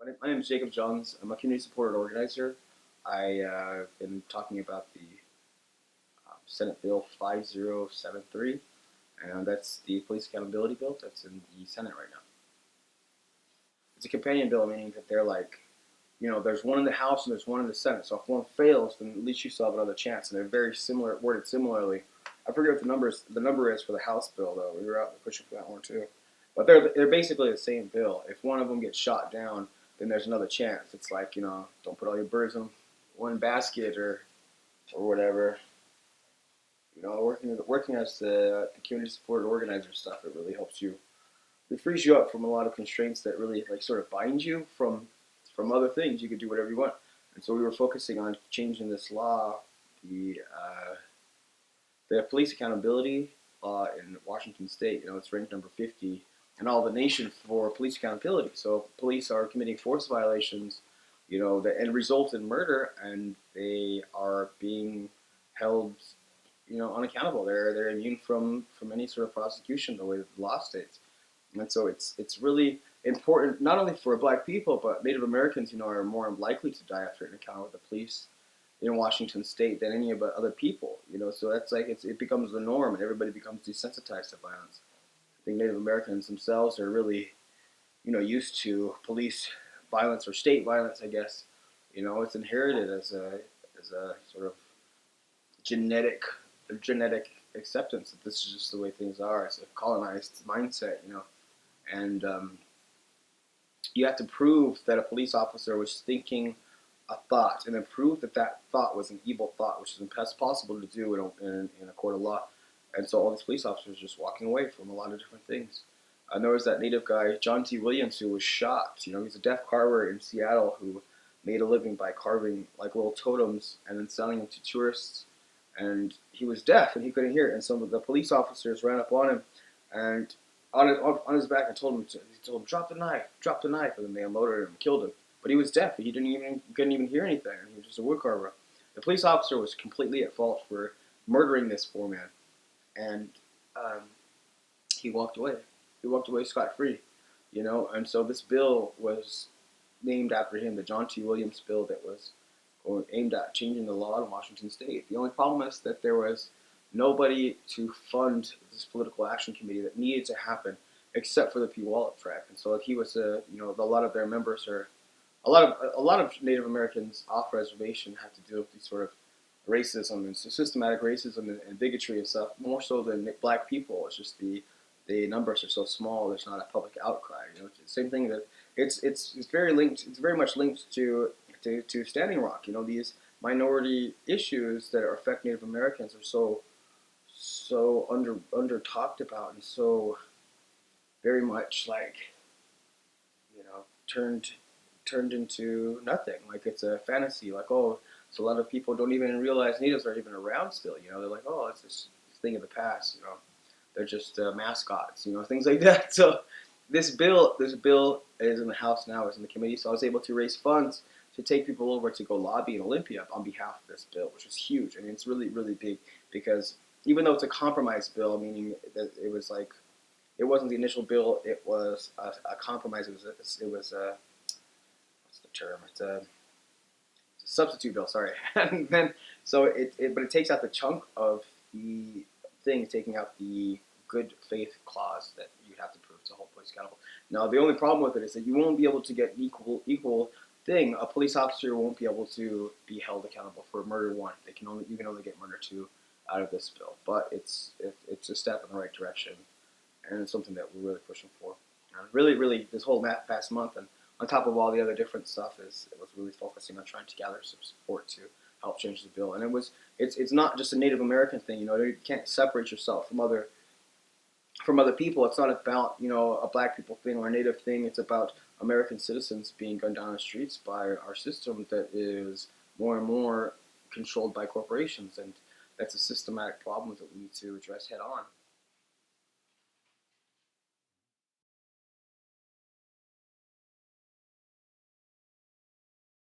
My name is Jacob Johns. I'm a community supported organizer. I've been talking about the Senate Bill 5073, and that's the police accountability bill that's in the Senate right now. It's a companion bill, meaning that they're like, there's one in the House and there's one in the Senate. So if one fails, then at least you still have another chance. And they're very similar, worded similarly. I forget what the number is for the House bill, though. We were out pushing for that one too. But they're basically the same bill. If one of them gets shot down, then there's another chance. It's like, don't put all your birds in one basket or whatever. Working as the community supported organizer stuff, it really helps you. It frees you up from a lot of constraints that really like sort of bind you from other things. You could do whatever you want. And so we were focusing on changing this law, the the police accountability law in Washington State. It's ranked number 50 in all the nation for police accountability. So police are committing force violations, that and result in murder, and they are being held, unaccountable. They're immune from any sort of prosecution the way that the law states. And so it's really important not only for Black people, but Native Americans, are more likely to die after an encounter with the police in Washington State than any of the other people. So that's like it becomes the norm, and everybody becomes desensitized to violence. I think Native Americans themselves are really, used to police violence or state violence. I guess, it's inherited as a sort of genetic genetic acceptance that this is just the way things are. It's a colonized mindset, and you have to prove that a police officer was thinking a thought, and then prove that that thought was an evil thought, which is impossible to do in a court of law. And so all these police officers are just walking away from a lot of different things. There was that Native guy, John T. Williams, who was shot. He's a deaf carver in Seattle who made a living by carving like little totems and then selling them to tourists. And he was deaf and he couldn't hear. And some of the police officers ran up on him and on his back and told him, drop the knife. And then they unloaded him and killed him. But he was deaf. He couldn't even hear anything. He was just a wood carver. The police officer was completely at fault for murdering this poor man, and he walked away. He walked away scot free, And so this bill was named after him, the John T. Williams bill that was aimed at changing the law in Washington State. The only problem is that there was nobody to fund this political action committee that needed to happen except for the Puyallup tribe. And so he was a lot of their members are a lot of Native Americans off reservation have to deal with these sort of racism and systematic racism and bigotry and stuff more so than Black people. It's just the numbers are so small. There's not a public outcry. It's the same thing that it's very linked. It's very much linked to Standing Rock. These minority issues that affect Native Americans are so under talked about and so very much like turned into nothing. Like it's a fantasy. Like, oh, so a lot of people don't even realize natives are even around still. They're like, oh, it's this thing of the past. They're just mascots. Things like that. So this bill is in the House now. It's in the committee. So I was able to raise funds to take people over to go lobby in Olympia on behalf of this bill, which is huge. I mean, it's really, really big because even though it's a compromise bill, meaning that it was like, it wasn't the initial bill, it was a compromise. It was a what's the term? It's a substitute bill. Sorry, and then but it takes out the chunk of the thing, taking out the good faith clause that you have to prove to hold police accountable. Now, the only problem with it is that you won't be able to get equal thing. A police officer won't be able to be held accountable for murder one. You can only get murder two out of this bill. But it's a step in the right direction, and it's something that we're really pushing for. Really, this whole past month, and on top of all the other different stuff, it was really focusing on trying to gather some support to help change the bill. And it's not just a Native American thing. You can't separate yourself from other people. It's not about a Black people thing or a Native thing. It's about American citizens being gunned down the streets by our system that is more and more controlled by corporations, and that's a systematic problem that we need to address head on.